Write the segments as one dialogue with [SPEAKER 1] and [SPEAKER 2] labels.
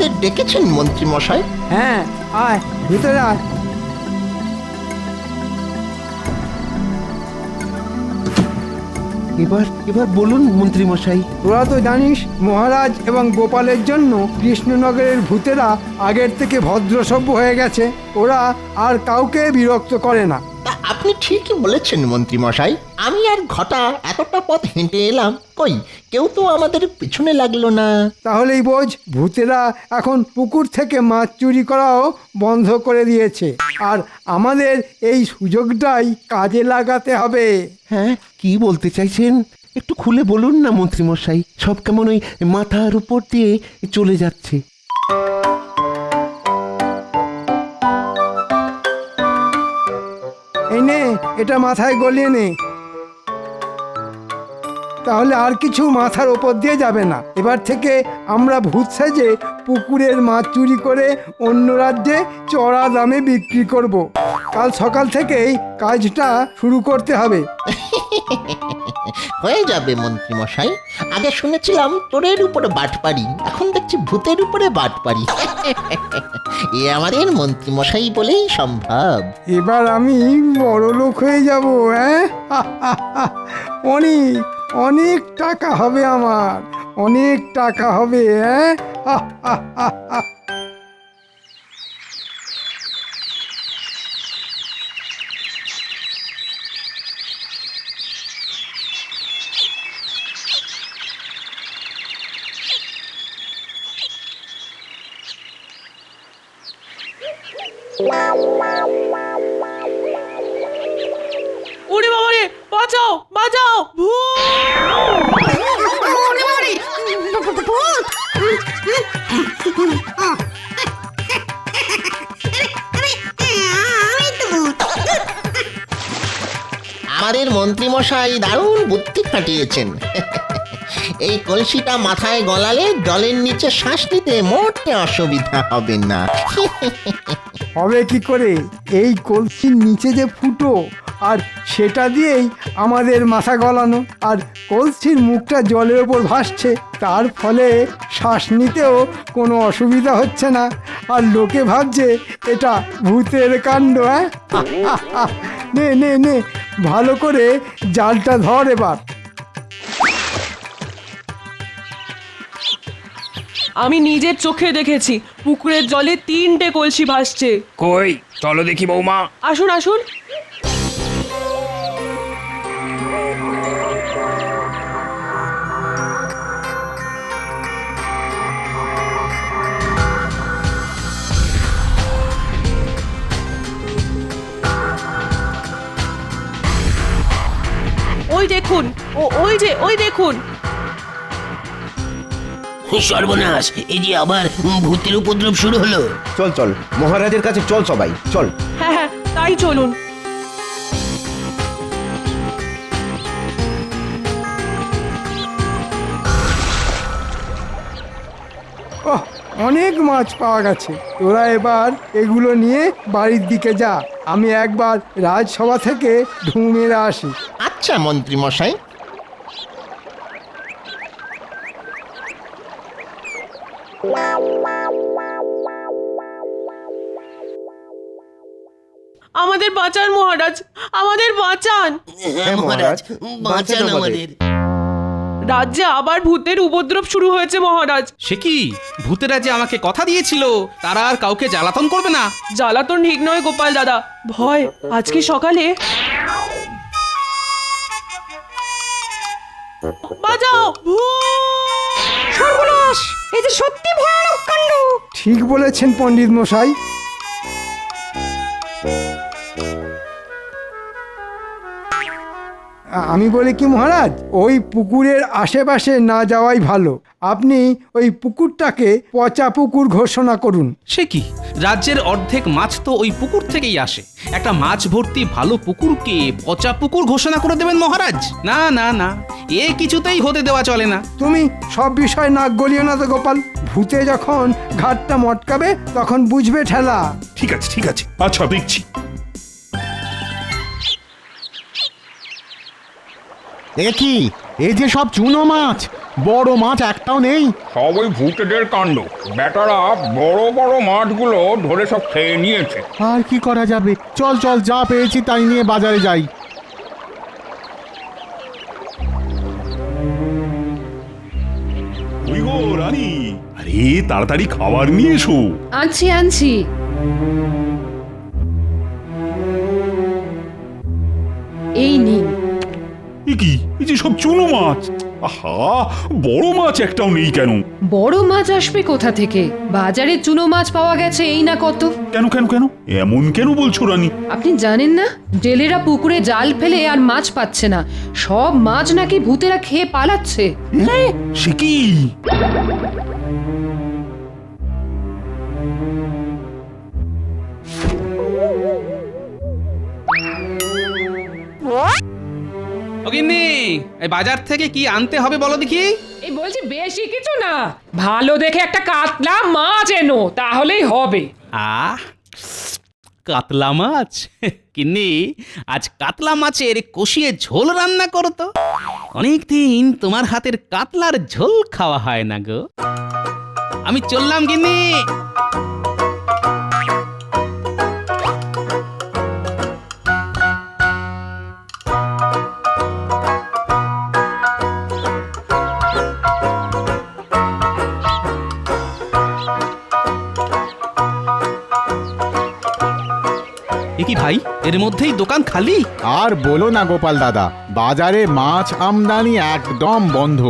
[SPEAKER 1] আমাদের ডেকেছেন মন্ত্রী মশাই?
[SPEAKER 2] হ্যাঁ, আয় ভিতরে আয়।
[SPEAKER 3] এবার এবার বলুন মন্ত্রী মশাই।
[SPEAKER 2] তোরা তো জানিস মহারাজ এবং গোপালের জন্য কৃষ্ণনগরের ভূতেরা আগের থেকে ভদ্রসভ্য হয়ে গেছে। ওরা আর কাউকে বিরক্ত করে না।
[SPEAKER 1] তা আপনি ঠিকই বলেছেন মন্ত্রী মশাই। আমি আর ঘটা এতটা পথ হেঁটে এলাম, কই কেউ তো আমাদের পিছনে লাগলো না।
[SPEAKER 2] তাহলেই বোঝ ভূতেরা এখন পুকুর থেকে মাছ চুরি করাও বন্ধ করে দিয়েছে। আর আমাদের এই সুযোগটাই কাজে লাগাতে হবে।
[SPEAKER 3] হ্যাঁ, কি বলতে চাইছেন একটু খুলে বলুন না মন্ত্রী মশাই। সব কেমন ওই মাথার উপর দিয়ে চলে যাচ্ছে।
[SPEAKER 2] এই নে, এটা মাথায় গলিয়ে নে, তাহলে আর কিছু মাথার ওপর দিয়ে যাবে না। এবার থেকে আমরা ভূত সেজে পুকুরের মাছ চুরি করে অন্য রাজ্যে চড়া দামে বিক্রি করব। কাল সকাল থেকেই কাজটা শুরু করতে হবে।
[SPEAKER 1] হয়ে যাবে মন্ত্রী মশাই। আগে শুনেছিলাম তোরের উপরে বাটপারি, এখন দেখছি ভূতের উপরে বাটপারি। এ আমাদের মন্ত্রী মশাই বলেই সম্ভব।
[SPEAKER 2] এবার আমি বড় লোক হয়ে যাব। হ্যাঁ, অনেক অনেক টাকা হবে আমার, অনেক টাকা হবে। হ্যাঁ,
[SPEAKER 4] ওরে বাবা রে, বাঁচাও বাঁচাও,
[SPEAKER 1] আমাদের মন্ত্রী মশাই দারুণ বুদ্ধি খাটিয়েছেন। এই কলসিটা মাথায় গলালে জলের নিচে শ্বাস নিতে মোটে অসুবিধা হবে না।
[SPEAKER 2] হবে কি করে? এই কলসির নিচে যে ফুটো, আর সেটা দিয়েই আমাদের মাথা গলানো, আর কলসির মুখটা জলের ওপর ভাসছে, তার ফলে শ্বাস নিতেও কোনো অসুবিধা হচ্ছে না। আর লোকে ভাবছে এটা ভূতের কাণ্ড। হ্যাঁ, নে নে নে, ভালো করে জালটা ধর এবার।
[SPEAKER 4] আমি নিজের চোখে দেখেছি পুকুরের জলে 3টে কলসি ভাসছে।
[SPEAKER 5] কই চলো দেখি বৌমা।
[SPEAKER 4] আসুন আসুন। ওই দেখুন, ওই দেখুন।
[SPEAKER 6] সর্বনাশ, এই যে আবার ভূতের উপদ্রব শুরু হলো।
[SPEAKER 7] চল চল মহারাজের কাছে চল, সবাই চল।
[SPEAKER 4] হ্যাঁ হ্যাঁ, তাই চলুন।
[SPEAKER 2] ওহ, অনেক মাছ পাওয়া গেছে। তোরা এবার এগুলো নিয়ে বাড়ির দিকে যা, আমি একবার রাজসভা থেকে ঢুঁ মেরে আসি।
[SPEAKER 1] আচ্ছা মন্ত্রী মশাই।
[SPEAKER 4] আমাদের বাঁচান মহারাজ, আমাদের বাঁচান।
[SPEAKER 6] হ্যাঁ মহারাজ, বাঁচান আমাদের।
[SPEAKER 4] রাজ্যে আবার ভূতের উপদ্রব শুরু হয়েছে মহারাজ।
[SPEAKER 5] সে কি, ভূতেরা যে আমাকে কথা দিয়েছিল তারা আর কাউকে জ্বালাতন করবে না।
[SPEAKER 4] জ্বালাতন ঠিক নয় গোপাল দাদা, ভয়। আজকে সকালে বাঁচাও,
[SPEAKER 2] সর্বনাশ, এই যে সত্যি ভয়ানক কাণ্ড। ঠিক বলেছেন পণ্ডিত মশাই। আমি বলি কি মহারাজ, ওই পুকুরের আশেপাশে না যাওয়াই ভালো। আপনি ওই পুকুরটাকে পচা পুকুর ঘোষণা করুন।
[SPEAKER 5] সে কি, রাজ্যের অর্ধেক মাছ তো ওই পুকুর থেকেই আসে। একটা মাছ ভর্তি ভালো পুকুরকে পচা পুকুর ঘোষণা করে দেবেন মহারাজ? না না না, এ কিছুতেই হতে দেওয়া চলে না।
[SPEAKER 2] তুমি সব বিষয় নাক গলিও না তো গোপাল। ভূতে যখন ঘাটটা মটকাবে তখন বুঝবে ঠেলা।
[SPEAKER 8] ঠিক আছে ঠিক আছে, আচ্ছা দেখছি।
[SPEAKER 7] এ কি,
[SPEAKER 9] এই যে সব চুনো মাছ, বড় মাছ একটাও নেই।
[SPEAKER 8] সব ওই ভূতেদের কাণ্ড। বেটারা বড় বড় মাছগুলো ধরে সব খেয়ে নিয়েছে।
[SPEAKER 9] আর কি করা যাবে, চল চল, যা পেয়েছি তাই নিয়ে বাজারে যাই।
[SPEAKER 8] ওই গো রানী, আরে তাড়াতাড়ি খাবার নিয়ে এসো।
[SPEAKER 10] আনছি আনছি। এই নিন।
[SPEAKER 8] এ কি, এই যে সব চুনো মাছ। আহা, বড় মাছ একটাও নেই কেন?
[SPEAKER 10] বড় মাছ আসবে কোথা থেকে? বাজারে চুনো মাছ পাওয়া গেছে এই না কত।
[SPEAKER 8] কেন কেন কেন এমন কেন বলছো রানী?
[SPEAKER 10] আপনি জানেন না, জেলেরা পুকুরে জাল ফেলে আর মাছ পাচ্ছে না, সব মাছ নাকি ভূতেরা খেয়ে পালাচ্ছে।
[SPEAKER 8] সে কি?
[SPEAKER 5] ও গিন্নি, এই বাজার থেকে কি আনতে হবে বলো দেখি।
[SPEAKER 4] এই বলছি বেশি কিছু না, ভালো দেখে একটা কাতলা মাছ এনো, তাহলেই হবে।
[SPEAKER 5] আহ, কাতলা মাছ? গিন্নি, আজ কাতলা মাছের কষিয়ে ঝোল রান্না করো তো। অনেকদিন তোমার হাতের কাতলার ঝোল খাওয়া হয় না গো। আমি চললাম গিন্নি। এ কি ভাই, এর মধ্যেই দোকান খালি?
[SPEAKER 9] আর বলো না গোপাল দাদা, বাজারে মাছ আমদানি একদম বন্ধ।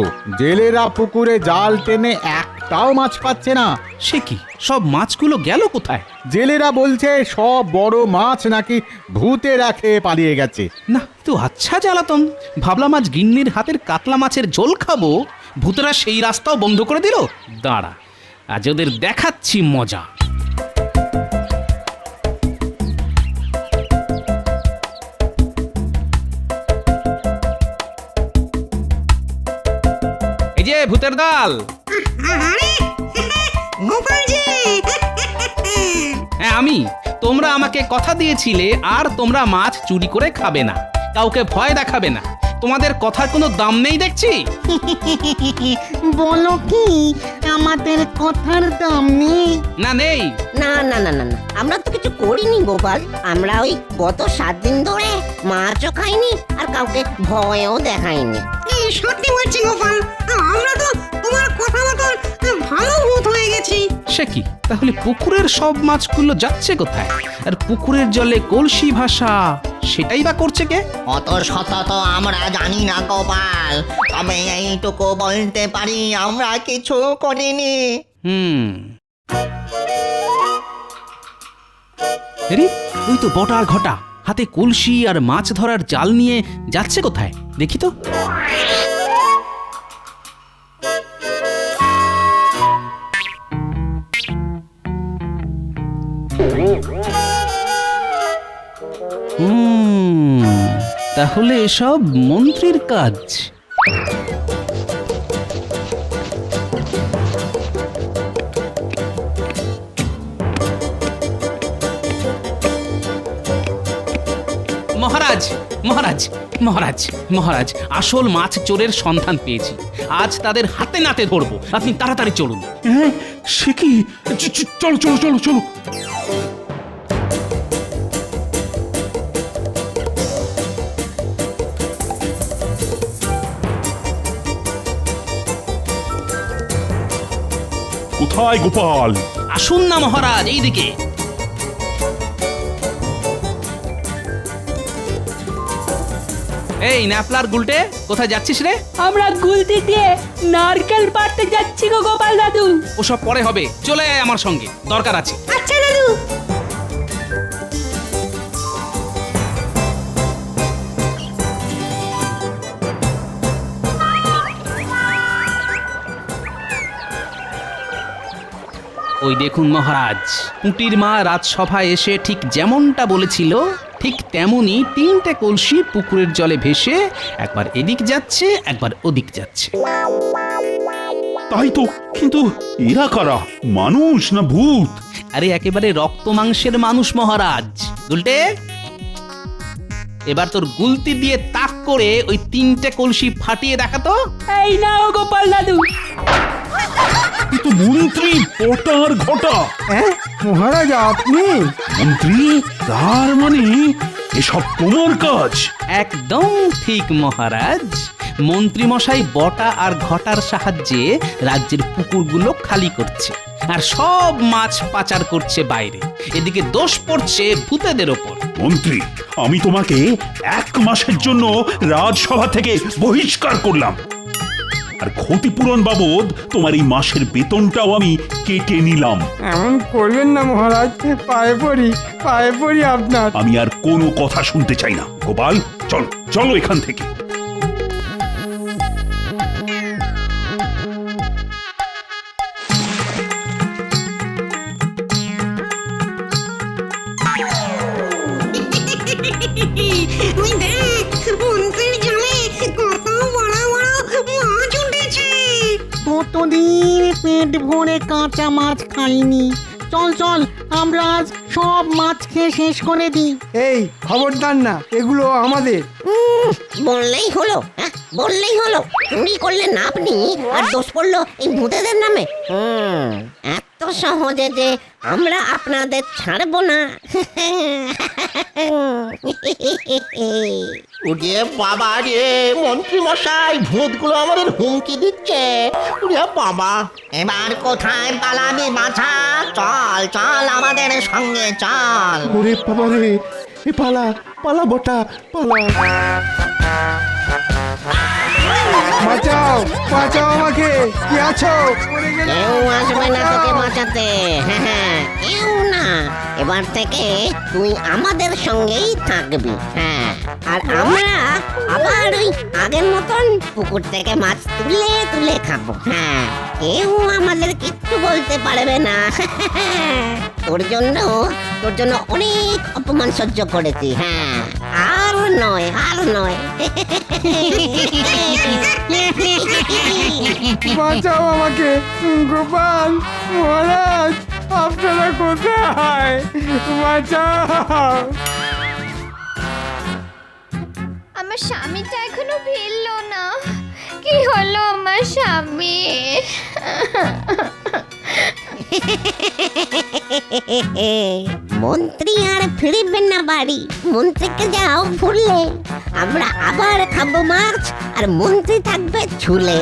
[SPEAKER 9] জেলেরা পুকুরে জাল টেনে একটাও মাছ পাচ্ছে না।
[SPEAKER 5] সে কি, সব মাছগুলো গেল কোথায়?
[SPEAKER 9] জেলেরা বলছে সব বড় মাছ নাকি ভূতেরা খেয়ে পালিয়ে গেছে।
[SPEAKER 5] না, তো আচ্ছা জ্বালাতন। ভাবলাম আজ গিন্নির হাতের কাতলা মাছের ঝোল খাবো, ভূতেরা সেই রাস্তাও বন্ধ করে দিল। দাঁড়া, আজ ওদের দেখাচ্ছি মজা। এই যে ভূতের দল। হ্যাঁ আমি। তোমরা আমাকে কথা দিয়েছিলে আর তোমরা মাছ চুরি করে খাবে না, কাউকে ভয় দেখাবে না। তোমাদের কথার কোনো দাম নেই দেখছি।
[SPEAKER 11] বলো কি, আমাদের কথার দাম নেই?
[SPEAKER 5] না নেই।
[SPEAKER 11] না না না না না, আমরা তো কিছু করিনি গোপাল। আমরা ওই গত 7 দিন ধরে মাছও খাইনি আর কাউকে ভয়ও দেখাইনি। সত্যি বলছি গোপাল, আমরা তো তোমার কথা মতো ভালো ভূত হয়ে গেছি।
[SPEAKER 5] সে কি, তাহলে পুকুরের সব মাছগুলো যাচ্ছে কোথায়? আর পুকুরের জলে কলসি ভাষা, সেটাই বা করছে কে?
[SPEAKER 1] অত শত তো আমরা জানি না গোপাল, তবে এইটুকু বলতে পারি আমরা কিছু করিনি।
[SPEAKER 5] আরে, ওই তো বটার ঘটা, হাতে কলসি আর মাছ ধরার জাল নিয়ে যাচ্ছে কোথায় দেখি তো। তাহলে এসব মন্ত্রীর কাজ। মহারাজ মহারাজ মহারাজ মহারাজ, আসল মাছ চোরের সন্ধান পেয়েছি। আজ তাদের হাতে নাতে ধরবো, আপনি তাড়াতাড়ি চলুন।
[SPEAKER 8] হ্যাঁ, সে কি? চলো চলো চলো চলো। কোথায় গোপাল?
[SPEAKER 5] আসুন না মহারাজ, এইদিকে। এই ন্যাপলার গুলটে, কোথায় যাচ্ছিস রে?
[SPEAKER 4] আমরা গুলতি দিয়ে নারকেল পাড়তে যাচ্ছি গো গোপাল দাদু।
[SPEAKER 5] ওসব পরে হবে, চলে আয় আমার সঙ্গে, দরকার আছে।
[SPEAKER 11] আচ্ছা দাদু।
[SPEAKER 5] ওই দেখুন মহারাজ, পুঁটির মা রাজসভায় এসে ঠিক যেমনটা বলেছিল, ঠিক তেমনি 3টে কলসি পুকুরের জলে ভেসে একবার এদিক যাচ্ছে একবার ওদিক যাচ্ছে।
[SPEAKER 8] তাই তো, কিন্তু এরা কারা? মানুষ না ভূত?
[SPEAKER 5] আরে একেবারে রক্ত মাংসের মানুষ মহারাজ। উল্টে এবার তোর গুলতি দিয়ে তাক করে ওই 3টে কলসি ফাটিয়ে দেখাতো।
[SPEAKER 4] এই নাও গোপাল দাদু।
[SPEAKER 8] এ তো মন্ত্রী পটার ঘটা।
[SPEAKER 2] হ্যাঁ মহারাজ আপনি?
[SPEAKER 8] মন্ত্রী, তার মানে এসব তোমার কাজ?
[SPEAKER 5] একদম ঠিক মহারাজ। মন্ত্রী মশাই বটা আর ঘটার সাহায্যে রাজ্যের পুকুরগুলো খালি করছে আর সব মাছ পাচার করছে বাইরে। এদিকে দোষ পড়ছে ভূতেদের ওপর।
[SPEAKER 8] মন্ত্রী, আমি তোমাকে 1 মাসের জন্য রাজসভা থেকে বহিষ্কার করলাম, আর ক্ষতিপূরণ বাবদ তোমার এই মাসের বেতনটাও আমি কেটে নিলাম।
[SPEAKER 2] এমন করবেন না মহারাজ, পায়ে পড়ি আপনার।
[SPEAKER 8] আমি আর কোনো কথা শুনতে চাই না। গোপাল, চলো চলো এখান থেকে।
[SPEAKER 11] ওই দেখ, মন্ত্রীর জালে কত বড় বড় মাছ উঠেছে।
[SPEAKER 12] কতদিন পেট ভরে কাঁচা মাছ খাইনি। চল চল, আমরা আজ সব মাছ খেয়ে শেষ করে দিই।
[SPEAKER 2] এই খবরদার না, এগুলো আমাদের।
[SPEAKER 11] বললেই হলো, হ্যাঁ বললেই হলো। চুরি করলেন আপনি আর দোষ পড়লো এই ভূতেদের নামে। এত সহজে যে আমরা আপনাদের ছাড়বো না।
[SPEAKER 1] ওরে বাবা রে, মন্ত্রী মশাই, ভূতগুলো আমাদের হুমকি দিচ্ছে। ওরে বাবা,
[SPEAKER 11] এবার কোথায় পালাবি বাছা? চল চল আমাদের সঙ্গে চল।
[SPEAKER 3] ওরে বাবা রে, এ পালা পালা বটা পালা।
[SPEAKER 2] বাঁচাও বাঁচাও আমাকে, কি আছো?
[SPEAKER 11] কেউ আসবে না তোকে বাঁচাতে, হ্যাঁ কেউ না। এবার থেকে তুই আমাদের সঙ্গেই থাকবি, হ্যাঁ। আর আমরা আবার ওই আগের মতন পুকুর থেকে মাছ তুলে তুলে খাবো, হ্যাঁ। কেউ আমাদের কিচ্ছু বলতে পারবে না। তোর জন্য অনেক অপমান সহ্য করেছি, হ্যাঁ। আর নয় আর নয়।
[SPEAKER 2] বাঁচাও আমাকে, গোপাল মহারাজ, আপনারা কোথায়? বাঁচাও।
[SPEAKER 13] আমার স্বামীটা এখনো ফিরলো না। কি হলো আমার স্বামী?
[SPEAKER 11] মন্ত্রী আর ফিরবেন না বাড়ি। মন্ত্রীকে যাও ভুললে। আমরা আবার খাবো মাছ আর মন্ত্রী থাকবে ঝুলে।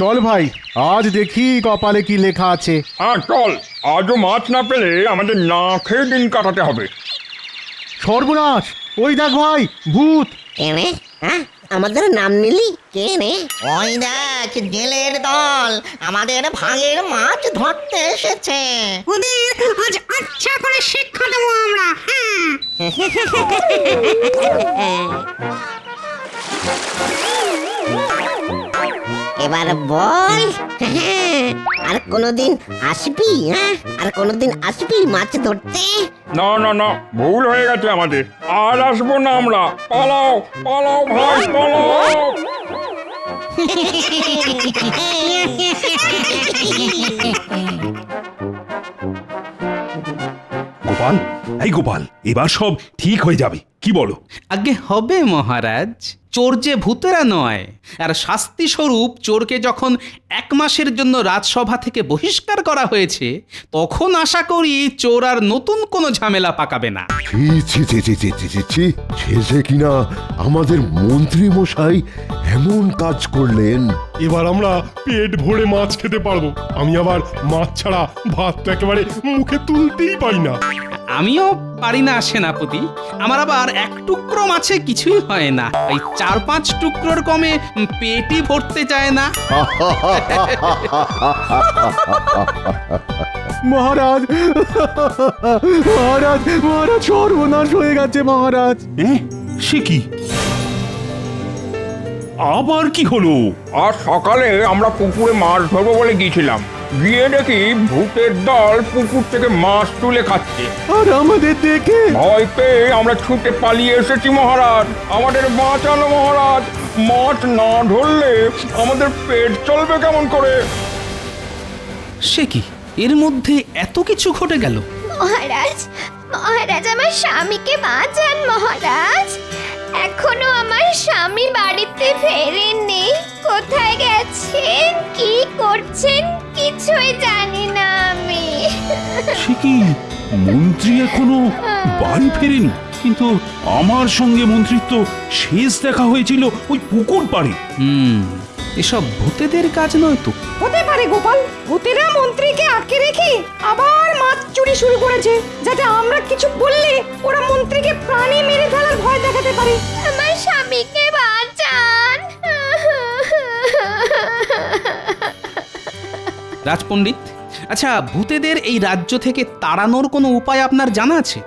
[SPEAKER 9] চল ভাই, আজ দেখি কপালে কি লেখা আছে।
[SPEAKER 8] হ্যাঁ চল, আজও মাছ না পেলে আমাদের না খেয়ে দিন কাটাতে হবে।
[SPEAKER 9] সর্বনাশ, ওই দেখ ভাই, ভূত।
[SPEAKER 11] কেনে? হ্যাঁ আমাদের নাম নিলি? কে রে?
[SPEAKER 1] ওই দেখ, জেলের দল আমাদের ভাগের মাছ ধরতে এসেছে।
[SPEAKER 11] ওদের আজ আচ্ছা করে শিক্ষা দেবো আমরা, এবার বল, আর কোনোদিন আসবি? হ্যাঁ আর কোনোদিন আসবি মাছ ধরতে?
[SPEAKER 8] না না না, ভুল হয়ে গেছে আমাদের। আর আসবো না আমরা। পালাও পালাও ভাই, পালাও। গোপাল, এই গোপাল, এবার সব ঠিক হয়ে যাবে, কি বলো?
[SPEAKER 5] আগে হবে মহারাজ। চোর যে ভূতেরা নয়, আর শাস্তি স্বরূপ চোরকে যখন 1 মাসের জন্য রাজসভা থেকে বহিষ্কার করা হয়েছে, তখন আশা করি চোর আর নতুন কোনো ঝামেলা পাকাবে না।
[SPEAKER 14] শেষে কিনা আমাদের মন্ত্রী মশাই এমন কাজ করলেন।
[SPEAKER 8] এবার আমরা পেট ভরে মাছ খেতে পারবো। আমি আবার মাছ ছাড়া ভাতটা একেবারে মুখে তুলতেই পারি না।
[SPEAKER 5] আমিও পারি না সেনাপতি। আমার আবার 1 টুকরো মাছে কিছুই হয় না। এই 4-5 টুকরোর কমে পেটই ভরতে যায় না।
[SPEAKER 9] মহারাজ মহারাজ মহারাজ, সর্বনাশ হয়ে গেছে মহারাজ।
[SPEAKER 8] সে কি? আবার কি হলো?
[SPEAKER 15] আজ সকালে আমরা পুকুরে মাছ ধরবো বলে গিয়েছিলাম। গিয়ে দেখি ভূতের দল পুকুর থেকে মাছ তুলে খাচ্ছে।
[SPEAKER 9] আর আমাদের দেখে
[SPEAKER 15] ভয় পেয়ে আমরা ছুটে পালিয়ে এসেছি মহারাজ। আমাদের বাঁচানো মহারাজ। মাছ না ধরলে আমাদের পেট চলবে কেমন করে?
[SPEAKER 5] সে কি, এর মধ্যে এত কিছু ঘটে গেল?
[SPEAKER 13] মহারাজ, মহারাজ আমার স্বামীকে বাঁচান মহারাজ। এখনো আমার স্বামী বাড়িতে ফেরেননি। কোথায় গেছেন, কি করছেন কিছুই জানি না আমি।
[SPEAKER 8] সে কি, মন্ত্রী এখনো বাড়ি ফেরেনি? কিন্তু আমার সঙ্গে মন্ত্রীর তো শেষ দেখা হয়েছিল ওই পুকুর পাড়ে।
[SPEAKER 5] এসব ভূতেদের কাজ নয় তো?
[SPEAKER 16] হতে পারে গোপাল, ভূতেরা মন্ত্রীকে আটকে রেখে আবার মাছ চুরি শুরু করেছে, যাতে আমরা কিছু বললে ওরা মন্ত্রীকে প্রাণে মেরে ফেলার ভয় দেখাতে পারে।
[SPEAKER 13] আমার স্বামীকে বাঁচান।
[SPEAKER 5] রাজপণ্ডিত, আচ্ছা ভূতেদের এই রাজ্য থেকে তাড়ানোর কোনো উপায় আপনার জানা আছে?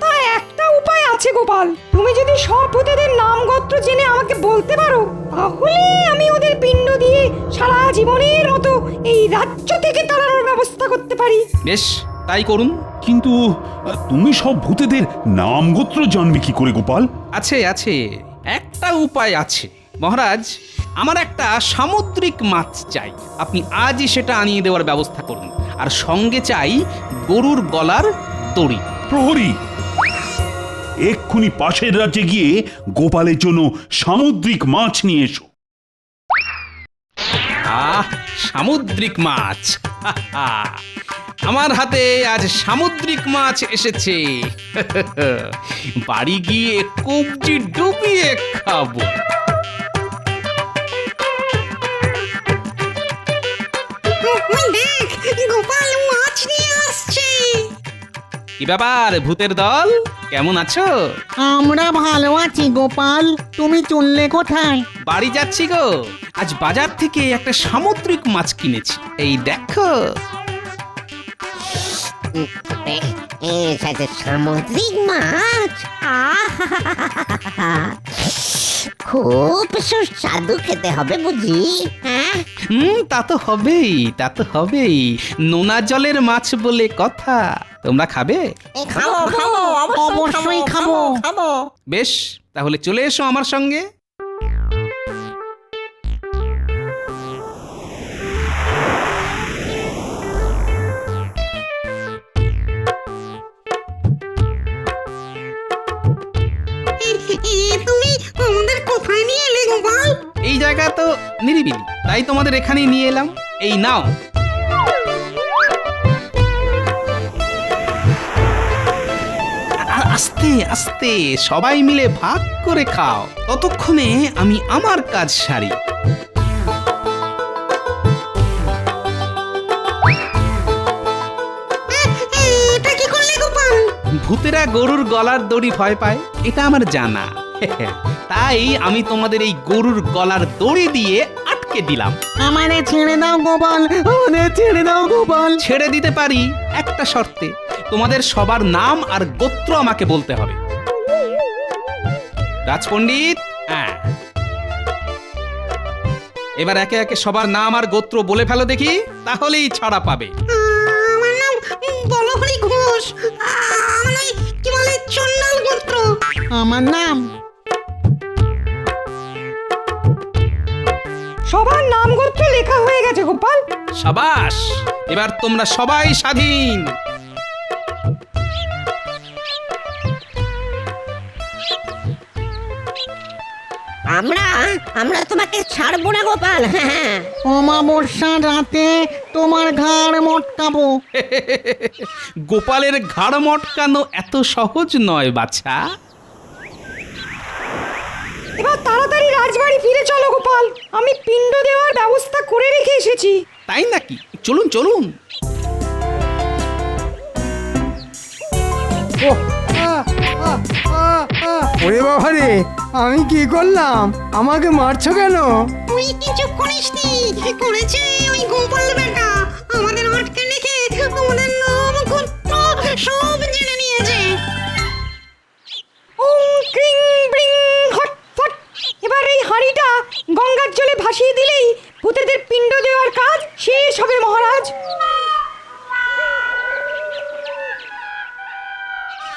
[SPEAKER 16] তা একটা উপায় আছে গোপাল, তুমি যদি সব ভূতেদের নাম গোত্র জেনে আমাকে বলতে পারো, তাহলে আমি ওদের পিণ্ড দিয়ে সারা জীবনের মতো এই রাজ্য থেকে তাড়ানোর ব্যবস্থা করতে পারি।
[SPEAKER 5] বেশ, তাই করুন।
[SPEAKER 8] কিন্তু তুমি সব ভূতেদের নাম গোত্র জানবে কি করে গোপাল?
[SPEAKER 5] আছে আছে, একটা উপায় আছে মহারাজ। আমার একটা সামুদ্রিক মাছ চাই, আপনি আজই সেটা আনিয়ে দেওয়ার ব্যবস্থা করুন। আর সঙ্গে চাই গরুর গলার দড়ি।
[SPEAKER 8] প্রহরী, এক্ষুনি পাশের রাজ্যে গিয়ে গোপালের জন্য সামুদ্রিক মাছ নিয়ে এসো।
[SPEAKER 5] সামুদ্রিক মাছ! আমার হাতে আজ সামুদ্রিক মাছ এসেছে। বাড়ি গিয়ে কবজি ডুবিয়ে খাবো।
[SPEAKER 12] দেখ, গোপাল মাছ নিয়ে আসছে।
[SPEAKER 5] কি ব্যাপার ভূতের দল, কেমন আছো?
[SPEAKER 12] আমরা ভালো আছি গোপাল, তুমি চললে কোথায়?
[SPEAKER 5] বাড়ি যাচ্ছি গো। আজ বাজার থেকে একটা সামুদ্রিক মাছ কিনেছি, এই দেখো।
[SPEAKER 11] সামুদ্রিক মাছ খুব সুস্বাদু খেতে হবে বুঝি।
[SPEAKER 5] তা তো হবেই, তা তো হবেই। নোনা জলের মাছ বলে কথা। তোমরা খাবে?
[SPEAKER 12] অবশ্যই খাবো।
[SPEAKER 5] বেশ, তাহলে চলে এসো আমার সঙ্গে।
[SPEAKER 12] তুমি আমাদের কোথায় নিয়ে এলে গোপাল?
[SPEAKER 5] এই জায়গা তো নিরিবিলি, তাই তোমাদের এখানেই নিয়ে এলাম। এই নাও। আস্তে আস্তে সবাই মিলে ভাগ করে খাও, ততক্ষণে আমি আমার কাজ সারি।
[SPEAKER 12] এটা কি করলে গোপাল?
[SPEAKER 5] ভূতেরা গরুর গলার দড়ি ভয় পায়, এটা আমার জানা। তাই আমি তোমাদের এই গরুর গলার দড়ি দিয়ে আটকে দিলাম।
[SPEAKER 12] আমারে ছেড়ে দাও গোপাল, আমারে ছেড়ে দাও গোপাল।
[SPEAKER 5] ছেড়ে দিতে পারি একটা শর্তে, তোমাদের সবার নাম আর গোত্র আমাকে বলতে হবে। রাজপণ্ডিত, এবার একে একে সবার নাম আর গোত্র বলে ফেলো দেখি, তাহলেই ছাড়া পাবে।
[SPEAKER 12] আমার নাম বলহরি ঘোষ। আমার কি বলে চন্ডাল গোত্র। আমার নাম।
[SPEAKER 16] সবার নাম গোত্র লেখা হয়ে গেছে গোপাল।
[SPEAKER 5] সাবাস, এবার তোমরা সবাই স্বাধীন।
[SPEAKER 11] আমরা তোমাকে ছাড়বো না গোপাল।
[SPEAKER 12] অমাবস্যার রাতে তোমার ঘাড় মটকাবো।
[SPEAKER 5] গোপালের ঘাড় মটকানো এত সহজ নয় বাছা।
[SPEAKER 16] এবার তাড়াতাড়ি রাজবাড়ি ফিরে চলো গোপাল, আমি পিণ্ড দেওয়ার ব্যবস্থা করে রেখে এসেছি।
[SPEAKER 5] তাই নাকি? চলুন চলুন।
[SPEAKER 2] ওরে বাবা রে, আমি কি করলাম? আমাকে মারছো কেন?
[SPEAKER 12] তুই কিছু করিসনি, করেছে ওই গোপাল বেটা। আমাদের আটকে রেখে আমাদের নাম গোত্র সব জেনে নিয়েছে।
[SPEAKER 16] ক্রিং ব্রিং হট ফট। এবার এই হাঁড়িটা গঙ্গার জলে ভাসিয়ে দিলেই ভূতেদের পিণ্ড দেওয়ার কাজ শেষ হবে মহারাজ।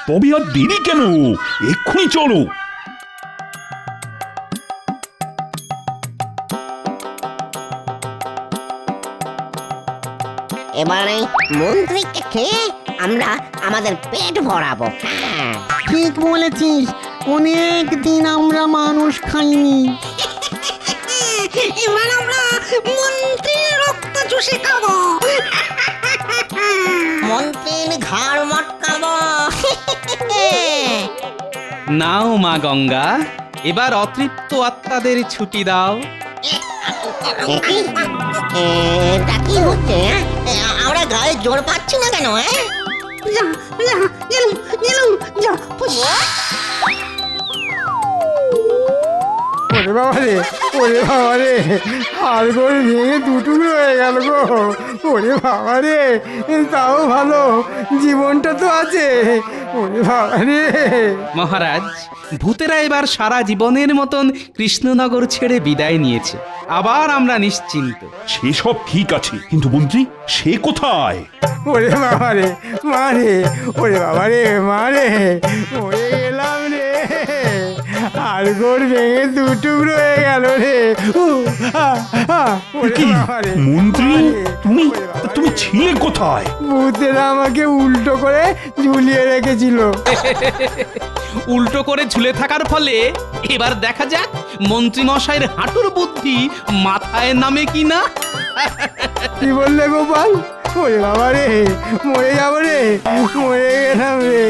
[SPEAKER 8] তবে আর দেরি কেন, এক্ষুনি চলো।
[SPEAKER 11] এবার এই মন্ত্রীকে খেয়ে আমরা আমাদের পেট ভরাবো। হ্যাঁ।
[SPEAKER 12] ঠিক বলেছিস, অনেক দিন আমরা মানুষ খাইনি।
[SPEAKER 16] এবার আমরা মন্ত্রীর রক্ত চুষে খাবো।
[SPEAKER 11] মন্ত্রীর ঘাড় মটকাবো।
[SPEAKER 5] নাও মা গঙ্গা, এবার অতৃপ্ত আত্মাদের ছুটি দাও।
[SPEAKER 11] এটা কি হচ্ছে? আমরা গায়ে জোর পাচ্ছি না কেন?
[SPEAKER 16] যা যা গেলুম গেলুম যা।
[SPEAKER 2] ওরে বাবা রে, ওরে বাবা রে, হাড়গোড় ভেঙে দুটুকরো হয়ে গেল গো। ওরে বাবা রে, তাও ভালো জীবনটা তো আছে। ওরে বাবা রে।
[SPEAKER 5] মহারাজ, ভূতেরা এবার সারা জীবনের মতন কৃষ্ণনগর ছেড়ে বিদায় নিয়েছে। আবার আমরা নিশ্চিন্ত।
[SPEAKER 8] সেসব ঠিক আছে, কিন্তু মন্ত্রী সে কোথায়?
[SPEAKER 2] ওরে বাবা রে, মা রে, ওরে বাবা রে, মা রে, ওরে গেলাম রে, হাড়গোড় ভেঙে দুটুকরো হয়ে গেল রে। ওরে বাবা রে,
[SPEAKER 8] মন্ত্রী তুমি ছিলে কোথায়?
[SPEAKER 2] ভূতেরা আমাকে উল্টো করে ঝুলিয়ে রেখেছিল।
[SPEAKER 5] উল্টো করে ঝুলে থাকার ফলে এবার দেখা যাক মন্ত্রী মশাইয়ের হাঁটুর বুদ্ধি মাথায় নামে কিনা।
[SPEAKER 2] কি বললে গোপাল? ওরে বাবা রে, মরে যাবো রে, মরে গেলাম রে।